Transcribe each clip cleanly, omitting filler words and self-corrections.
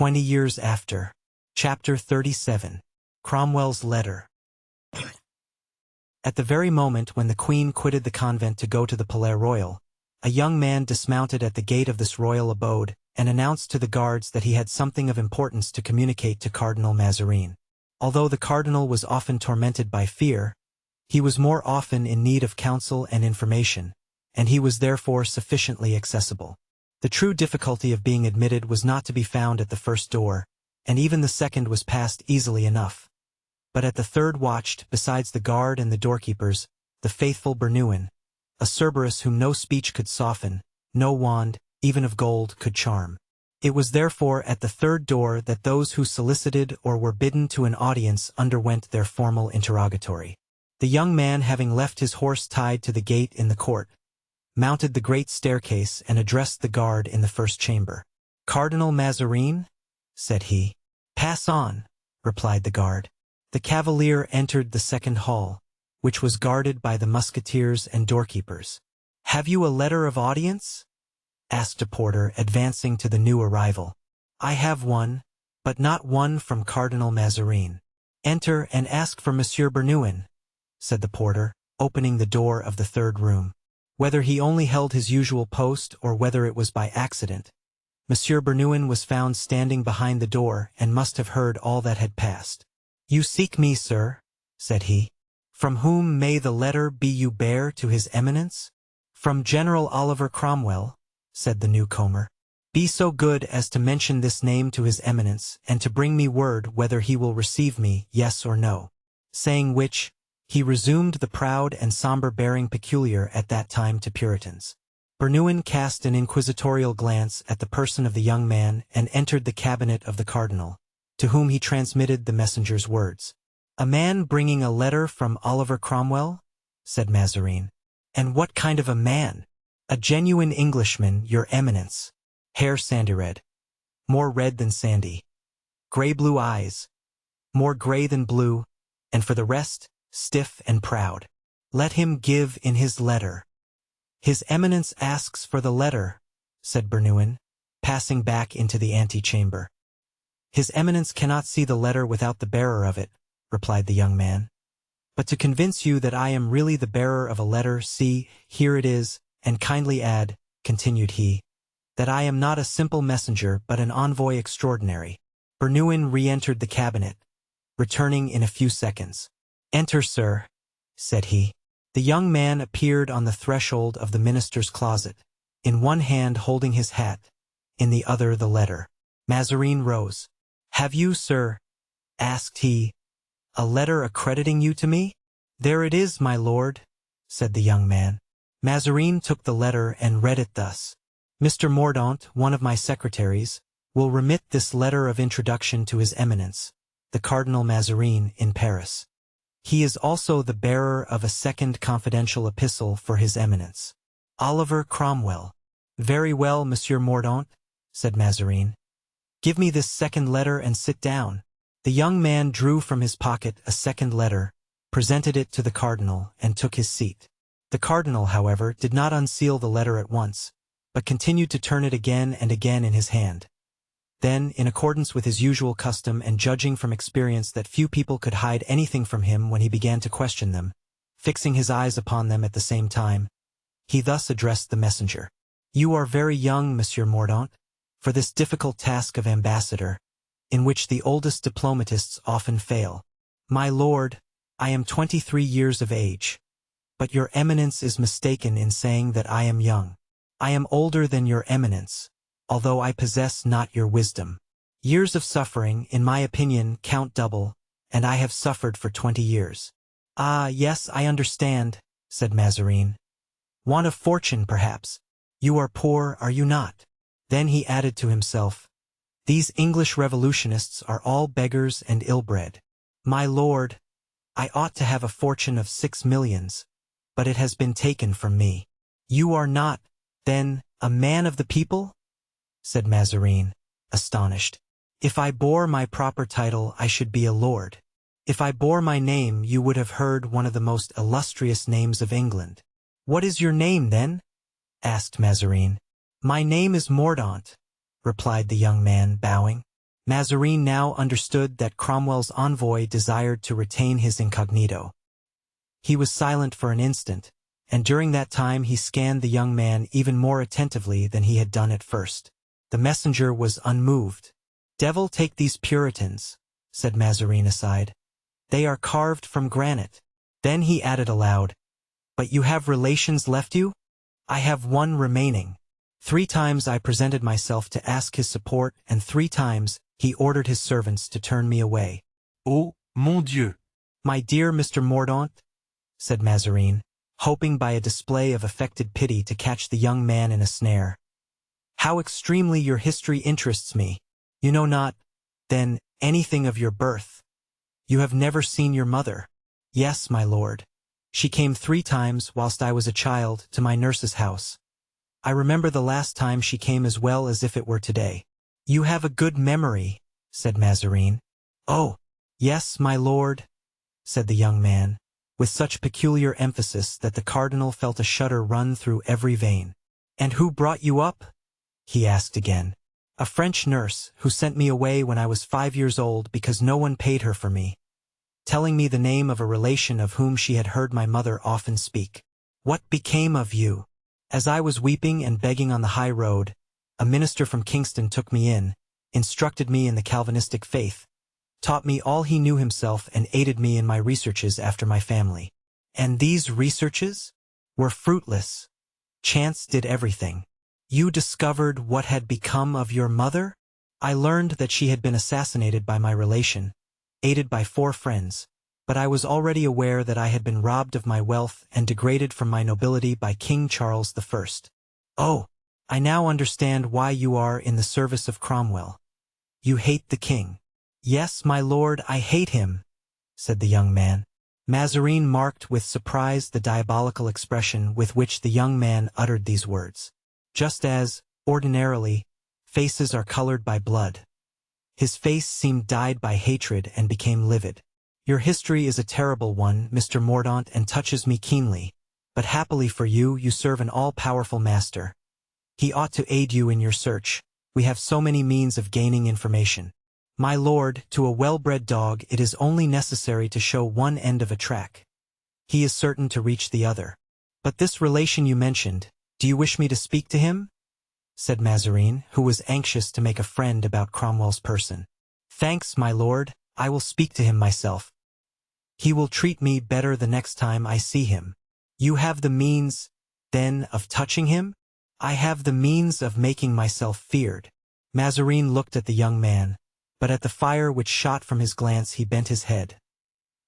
20 years after. Chapter 37. Cromwell's Letter. At the very moment when the Queen quitted the convent to go to the Palais Royal, a young man dismounted at the gate of this royal abode and announced to the guards that he had something of importance to communicate to Cardinal Mazarin. Although the cardinal was often tormented by fear, he was more often in need of counsel and information, and he was therefore sufficiently accessible. The true difficulty of being admitted was not to be found at the first door, and even the second was passed easily enough. But at the third watched, besides the guard and the doorkeepers, the faithful Bernouin, a Cerberus whom no speech could soften, no wand, even of gold, could charm. It was therefore at the third door that those who solicited or were bidden to an audience underwent their formal interrogatory. The young man, having left his horse tied to the gate in the court, mounted the great staircase and addressed the guard in the first chamber. "Cardinal Mazarin?" said he. "Pass on," replied the guard. The cavalier entered the second hall, which was guarded by the musketeers and doorkeepers. "Have you a letter of audience?" asked a porter, advancing to the new arrival. "I have one, but not one from Cardinal Mazarin." "Enter and ask for Monsieur Bernouin," said the porter, opening the door of the third room. Whether he only held his usual post or whether it was by accident, Monsieur Bernouin was found standing behind the door and must have heard all that had passed. "You seek me, sir," said he. "From whom may the letter be you bear to his eminence?" "From General Oliver Cromwell," said the newcomer. "Be so good as to mention this name to his eminence, and to bring me word whether he will receive me, yes or no." Saying which, he resumed the proud and somber bearing peculiar at that time to Puritans. Bernouin cast an inquisitorial glance at the person of the young man and entered the cabinet of the cardinal, to whom he transmitted the messenger's words. "A man bringing a letter from Oliver Cromwell?" said Mazarin. "And what kind of a man?" "A genuine Englishman, your eminence. Hair sandy red, more red than sandy. Gray-blue eyes, more gray than blue, and for the rest, stiff and proud. Let him give in his letter." "His eminence asks for the letter," said Bernouin, passing back into the antechamber. "His eminence cannot see the letter without the bearer of it," replied the young man. "But to convince you that I am really the bearer of a letter, see, here it is, and kindly add," continued he, "that I am not a simple messenger but an envoy extraordinary." Bernouin re-entered the cabinet, returning in a few seconds. "Enter, sir," said he. The young man appeared on the threshold of the minister's closet, in one hand holding his hat, in the other the letter. Mazarin rose. "Have you, sir," asked he, "a letter accrediting you to me?" "There it is, my lord," said the young man. Mazarin took the letter and read it thus: "Mr. Mordaunt, one of my secretaries, will remit this letter of introduction to his eminence, the Cardinal Mazarin, in Paris. He is also the bearer of a second confidential epistle for his eminence. Oliver Cromwell." "Very well, Monsieur Mordaunt," said Mazarin. "Give me this second letter and sit down." The young man drew from his pocket a second letter, presented it to the cardinal, and took his seat. The cardinal, however, did not unseal the letter at once, but continued to turn it again and again in his hand. Then, in accordance with his usual custom and judging from experience that few people could hide anything from him when he began to question them, fixing his eyes upon them at the same time, he thus addressed the messenger. "You are very young, Monsieur Mordaunt, for this difficult task of ambassador, in which the oldest diplomatists often fail. My lord, I am 23 years of age, but your eminence is mistaken in saying that I am young. I am older than your eminence, although I possess not your wisdom. Years of suffering, in my opinion, count double, and I have suffered for 20 years. "Ah, yes, I understand," said Mazarin. "Want of fortune, perhaps. You are poor, are you not?" Then he added to himself, "These English revolutionists are all beggars and ill-bred. My lord, I ought to have a fortune of 6 millions, but it has been taken from me." "You are not, then, a man of the people?" said Mazarin, astonished. "If I bore my proper title, I should be a lord. If I bore my name, you would have heard one of the most illustrious names of England." "What is your name, then?" asked Mazarin. "My name is Mordaunt," replied the young man, bowing. Mazarin now understood that Cromwell's envoy desired to retain his incognito. He was silent for an instant, and during that time he scanned the young man even more attentively than he had done at first. The messenger was unmoved. "Devil take these Puritans," said Mazarin aside. "They are carved from granite." Then he added aloud, "But you have relations left you?" "I have one remaining. 3 times I presented myself to ask his support, and 3 times he ordered his servants to turn me away." "Oh, mon Dieu!" "My dear Mr. Mordaunt," said Mazarin, hoping by a display of affected pity to catch the young man in a snare, "how extremely your history interests me. You know not, then, anything of your birth. You have never seen your mother." "Yes, my lord. She came 3 times whilst I was a child to my nurse's house. I remember the last time she came as well as if it were today." "You have a good memory," said Mazarin. "Oh, yes, my lord," said the young man, with such peculiar emphasis that the cardinal felt a shudder run through every vein. "And who brought you up?" he asked again. "A French nurse who sent me away when I was 5 years old because no one paid her for me, telling me the name of a relation of whom she had heard my mother often speak." "What became of you?" "As I was weeping and begging on the high road, a minister from Kingston took me in, instructed me in the Calvinistic faith, taught me all he knew himself, and aided me in my researches after my family." "And these researches?" "Were fruitless. Chance did everything." "You discovered what had become of your mother?" "I learned that she had been assassinated by my relation, aided by 4 friends, but I was already aware that I had been robbed of my wealth and degraded from my nobility by King Charles I. "Oh, I now understand why you are in the service of Cromwell. You hate the king." "Yes, my lord, I hate him," said the young man. Mazarin marked with surprise the diabolical expression with which the young man uttered these words. Just as, ordinarily, faces are colored by blood, his face seemed dyed by hatred and became livid. "Your history is a terrible one, Mr. Mordaunt, and touches me keenly, but happily for you, you serve an all-powerful master. He ought to aid you in your search. We have so many means of gaining information. My lord, to a well-bred dog it is only necessary to show one end of a track. He is certain to reach the other. But this relation you mentioned, do you wish me to speak to him?" said Mazarin, who was anxious to make a friend about Cromwell's person. "Thanks, my lord, I will speak to him myself. He will treat me better the next time I see him." "You have the means, then, of touching him?" "I have the means of making myself feared." Mazarin looked at the young man, but at the fire which shot from his glance he bent his head.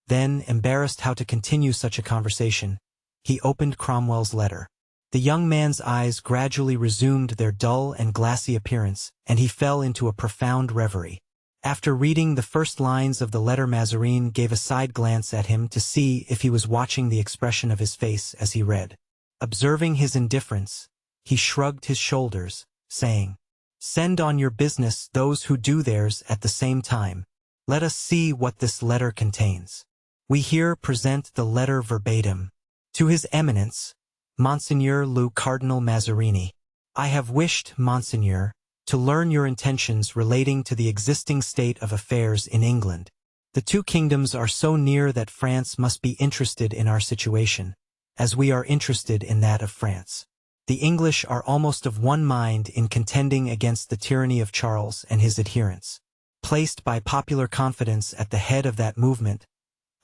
Then, embarrassed how to continue such a conversation, he opened Cromwell's letter. The young man's eyes gradually resumed their dull and glassy appearance, and he fell into a profound reverie. After reading the first lines of the letter, Mazarin gave a side glance at him to see if he was watching the expression of his face as he read. Observing his indifference, he shrugged his shoulders, saying, "Send on your business those who do theirs at the same time. Let us see what this letter contains." We here present the letter verbatim. To His Eminence, Monseigneur le Cardinal Mazarini. I have wished, Monseigneur, to learn your intentions relating to the existing state of affairs in England. The 2 kingdoms are so near that France must be interested in our situation, as we are interested in that of France. The English are almost of one mind in contending against the tyranny of Charles and his adherents. Placed by popular confidence at the head of that movement,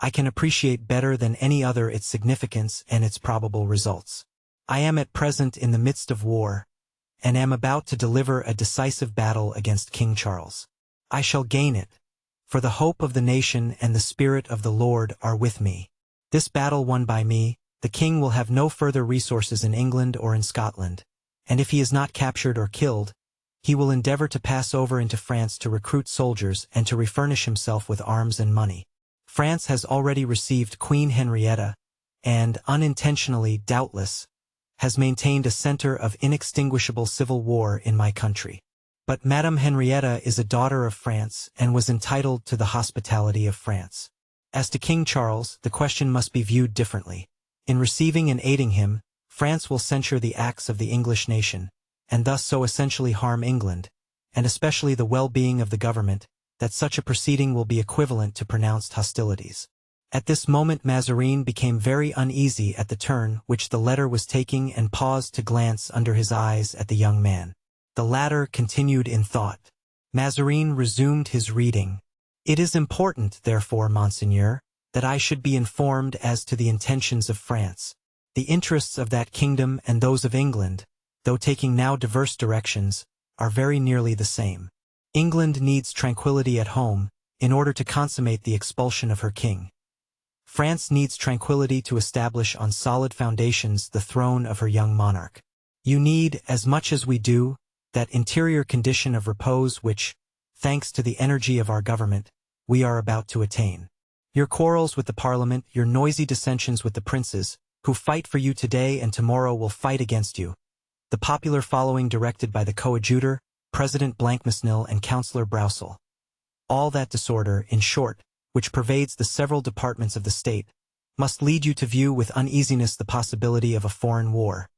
I can appreciate better than any other its significance and its probable results. I am at present in the midst of war, and am about to deliver a decisive battle against King Charles. I shall gain it, for the hope of the nation and the Spirit of the Lord are with me. This battle won by me, the king will have no further resources in England or in Scotland, and if he is not captured or killed, he will endeavor to pass over into France to recruit soldiers and to refurnish himself with arms and money. France has already received Queen Henrietta, and, unintentionally, doubtless, has maintained a center of inextinguishable civil war in my country. But Madame Henrietta is a daughter of France and was entitled to the hospitality of France. As to King Charles, the question must be viewed differently. In receiving and aiding him, France will censure the acts of the English nation, and thus so essentially harm England, and especially the well-being of the government, that such a proceeding will be equivalent to pronounced hostilities. At this moment Mazarin became very uneasy at the turn which the letter was taking and paused to glance under his eyes at the young man. The latter continued in thought. Mazarin resumed his reading. It is important, therefore, Monseigneur, that I should be informed as to the intentions of France. The interests of that kingdom and those of England, though taking now diverse directions, are very nearly the same. England needs tranquility at home in order to consummate the expulsion of her king. France needs tranquility to establish on solid foundations the throne of her young monarch. You need, as much as we do, that interior condition of repose which, thanks to the energy of our government, we are about to attain. Your quarrels with the Parliament, your noisy dissensions with the princes, who fight for you today and tomorrow will fight against you, the popular following directed by the coadjutor, President Blancmesnil and Councillor Broussel. All that disorder, in short, which pervades the several departments of the state, must lead you to view with uneasiness the possibility of a foreign war.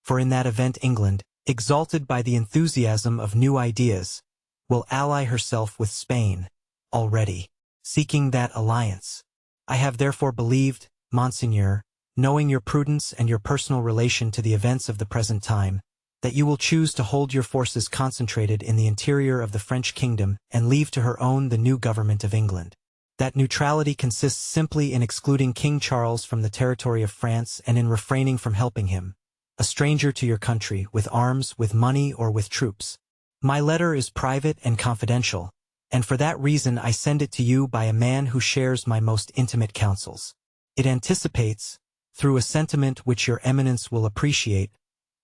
For in that event England, exalted by the enthusiasm of new ideas, will ally herself with Spain, already seeking that alliance. I have therefore believed, Monseigneur, knowing your prudence and your personal relation to the events of the present time, that you will choose to hold your forces concentrated in the interior of the French kingdom and leave to her own the new government of England. That neutrality consists simply in excluding King Charles from the territory of France and in refraining from helping him, a stranger to your country, with arms, with money, or with troops. My letter is private and confidential, and for that reason I send it to you by a man who shares my most intimate counsels. It anticipates, through a sentiment which your eminence will appreciate,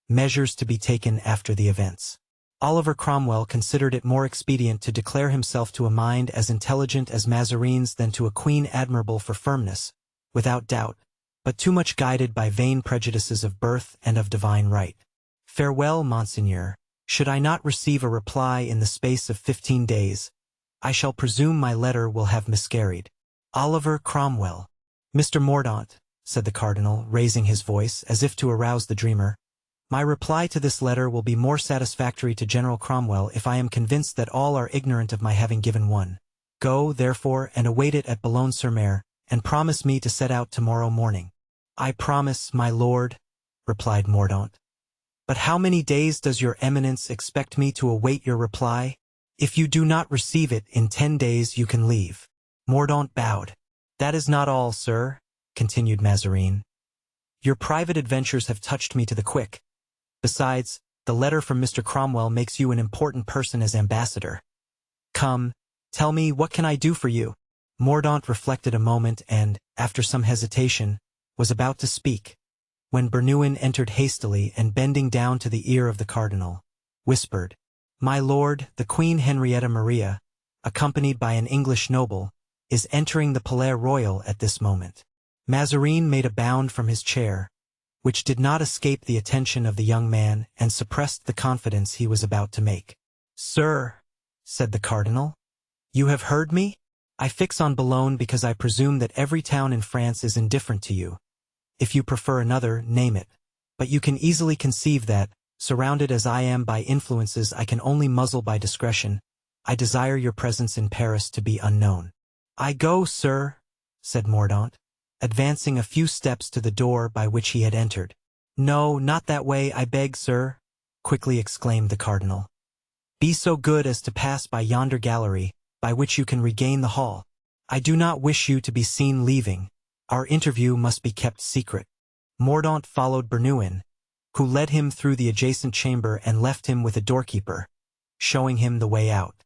measures to be taken after the events. Oliver Cromwell considered it more expedient to declare himself to a mind as intelligent as Mazarin's than to a queen admirable for firmness, without doubt, but too much guided by vain prejudices of birth and of divine right. Farewell, Monseigneur. Should I not receive a reply in the space of 15 days, I shall presume my letter will have miscarried. Oliver Cromwell. Mr. Mordaunt, said the cardinal, raising his voice, as if to arouse the dreamer, my reply to this letter will be more satisfactory to General Cromwell if I am convinced that all are ignorant of my having given one. Go, therefore, and await it at Boulogne-sur-Mer, and promise me to set out tomorrow morning. I promise, my lord, replied Mordaunt. But how many days does your eminence expect me to await your reply? If you do not receive it in 10 days you can leave. Mordaunt bowed. That is not all, sir, continued Mazarin. Your private adventures have touched me to the quick. Besides, the letter from Mr. Cromwell makes you an important person as ambassador. Come, tell me, what can I do for you? Mordaunt reflected a moment and, after some hesitation, was about to speak, when Bernouin entered hastily and bending down to the ear of the cardinal, whispered, My lord, the Queen Henrietta Maria, accompanied by an English noble, is entering the Palais Royal at this moment. Mazarin made a bound from his chair, which did not escape the attention of the young man and suppressed the confidence he was about to make. Sir, said the cardinal, you have heard me? I fix on Boulogne because I presume that every town in France is indifferent to you. If you prefer another, name it. But you can easily conceive that, surrounded as I am by influences I can only muzzle by discretion, I desire your presence in Paris to be unknown. I go, sir, said Mordaunt, advancing a few steps to the door by which he had entered. No, not that way, I beg, sir, quickly exclaimed the cardinal. Be so good as to pass by yonder gallery, by which you can regain the hall. I do not wish you to be seen leaving. Our interview must be kept secret. Mordaunt followed Bernouin, who led him through the adjacent chamber and left him with a doorkeeper, showing him the way out.